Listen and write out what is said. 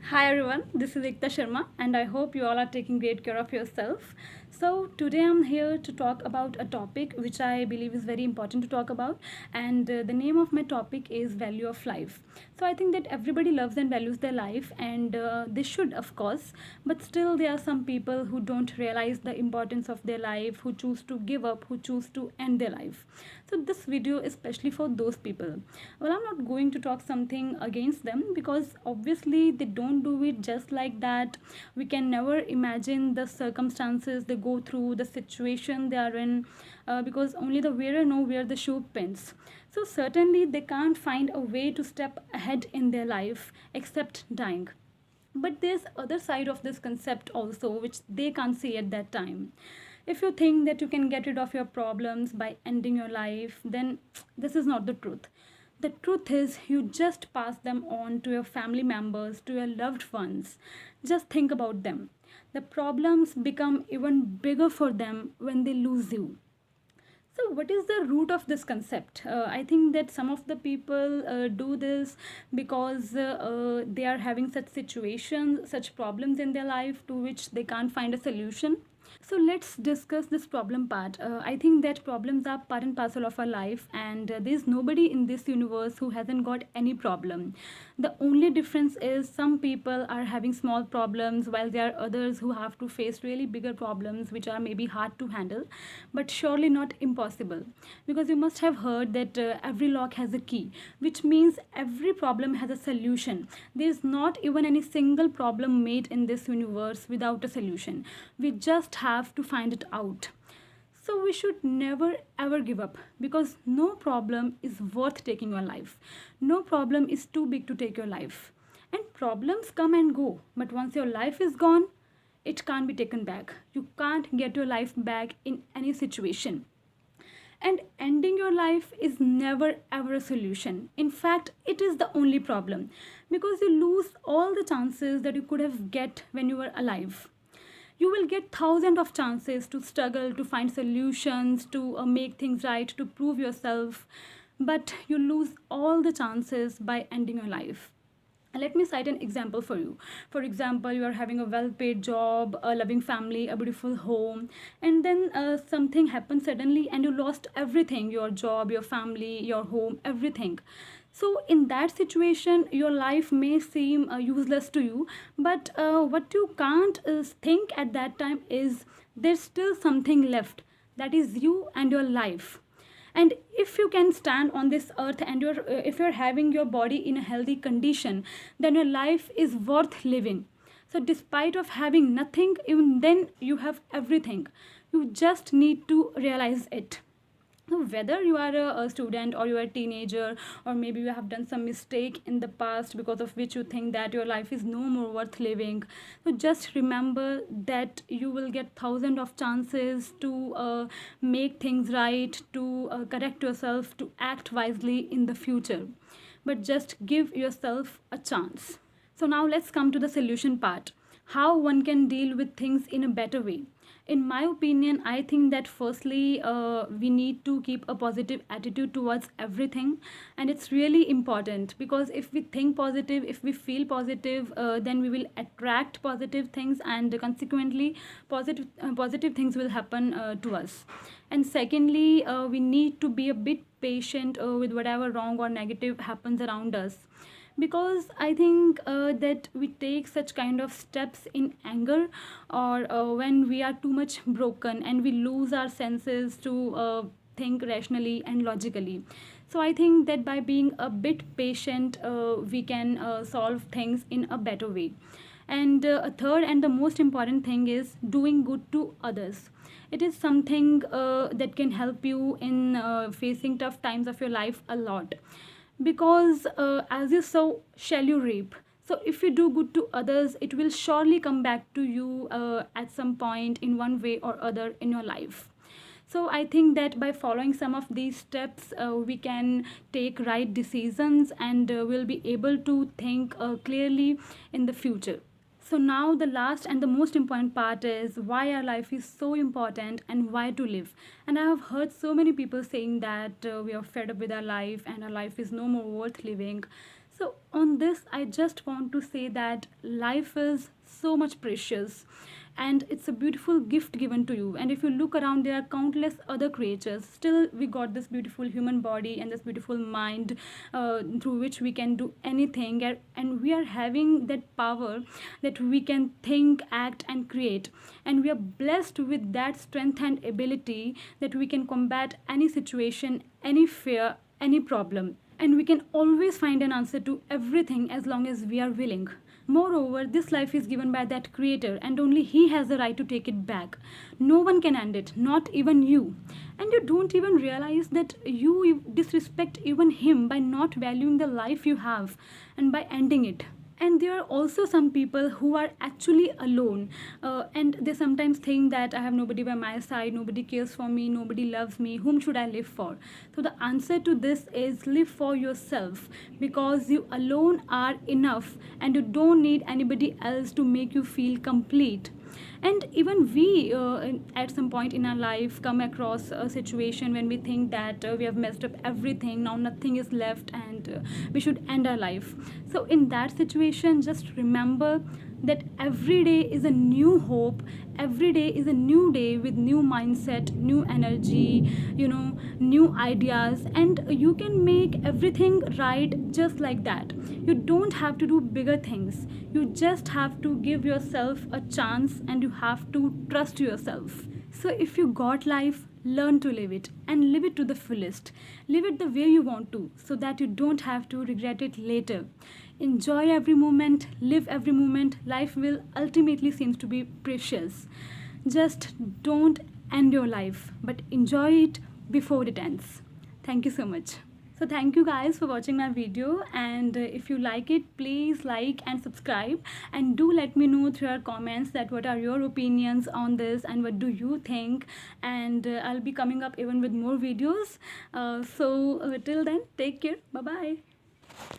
Hi everyone, this is Ekta Sharma, and I hope you all are taking great care of yourself. So, today I'm here to talk about a topic which I believe is very important to talk about, and the name of my topic is value of life. So, I think that everybody loves and values their life, and they should, of course, but still, there are some people who don't realize the importance of their life, who choose to give up, who choose to end their life. So, this video is especially for those people. Well, I'm not going to talk something against them because obviously they don't do it just like that. We can never imagine the circumstances they go through, the situation they are in, because only the wearer know where the shoe pins. So certainly they can't find a way to step ahead in their life except dying. But there's other side of this concept also which they can't see at that time. If you think that you can get rid of your problems by ending your life, then this is not the truth. The truth is, you just pass them on to your family members, to your loved ones. Just think about them. The problems become even bigger for them when they lose you. So, what is the root of this concept? I think that some of the people do this because they are having such situations, such problems in their life to which they can't find a solution. So let's discuss this problem part. I think that problems are part and parcel of our life, and there's nobody in this universe who hasn't got any problem. The only difference is some people are having small problems, while there are others who have to face really bigger problems, which are maybe hard to handle, but surely not impossible. Because you must have heard that every lock has a key, which means every problem has a solution. There's not even any single problem made in this universe without a solution. We just have to find it out. So we should never ever give up because no problem is worth taking your life. No problem is too big to take your life. And problems come and go, but once your life is gone, it can't be taken back. You can't get your life back in any situation. And ending your life is never ever a solution. In fact, it is the only problem because you lose all the chances that you could have get when you were alive. You will get thousands of chances to struggle, to find solutions, to make things right, to prove yourself, but you lose all the chances by ending your life. Let me cite an example for you. For example, you are having a well paid job, a loving family, a beautiful home, and then something happens suddenly and you lost everything, your job, your family, your home, everything. So in that situation your life may seem useless to you, but what you can't think at that time is there's still something left, that is you and your life. And if you can stand on this earth and if you're having your body in a healthy condition, then your life is worth living. So despite of having nothing, even then you have everything. You just need to realize it. So whether you are a student or you are a teenager, or maybe you have done some mistake in the past because of which you think that your life is no more worth living, so just remember that you will get thousands of chances to make things right, to correct yourself, to act wisely in the future. But just give yourself a chance. So now let's come to the solution part. How one can deal with things in a better way. In my opinion, I think that firstly, we need to keep a positive attitude towards everything, and it's really important because if we think positive, if we feel positive, then we will attract positive things, and consequently, positive things will happen to us. And secondly, we need to be a bit patient with whatever wrong or negative happens around us, because I think that we take such kind of steps in anger, or when we are too much broken and we lose our senses to think rationally and logically. So I think that by being a bit patient, we can solve things in a better way. And a third and the most important thing is doing good to others. It is something that can help you in facing tough times of your life a lot, because as you sow shall you reap. So if you do good to others, it will surely come back to you at some point in one way or other in your life. So I think that by following some of these steps, we can take right decisions, and will be able to think clearly in the future. So now the last and the most important part is why our life is so important and why to live. And I have heard so many people saying that we are fed up with our life and our life is no more worth living. So, on this, I just want to say that life is so much precious and it's a beautiful gift given to you. And if you look around, there are countless other creatures. Still, we got this beautiful human body and this beautiful mind through which we can do anything. And we are having that power that we can think, act, and create. And we are blessed with that strength and ability that we can combat any situation, any fear, any problem, and we can always find an answer to everything as long as we are willing. Moreover, this life is given by that creator and only he has the right to take it back. No one can end it, not even you. And you don't even realize that you disrespect even him by not valuing the life you have and by ending it. And there are also some people who are actually alone, and they sometimes think that I have nobody by my side, nobody cares for me, nobody loves me, whom should I live for? So the answer to this is live for yourself, because you alone are enough and you don't need anybody else to make you feel complete. And even we at some point in our life come across a situation when we think that we have messed up everything, now nothing is left, and we should end our life. So in that situation, just remember that every day is a new hope, every day is a new day with new mindset, new energy, new ideas, and you can make everything right just like that. You don't have to do bigger things, you just have to give yourself a chance and you have to trust yourself. So if you got life, learn to live it and live it to the fullest. Live it the way you want to so that you don't have to regret it later. Enjoy every moment, live every moment. Life will ultimately seems to be precious. Just don't end your life, but enjoy it before it ends. Thank you so much. So thank you guys for watching my video, and if you like it, please like and subscribe, and do let me know through your comments that what are your opinions on this and what do you think. And I'll be coming up even with more videos. Till then, take care. Bye bye.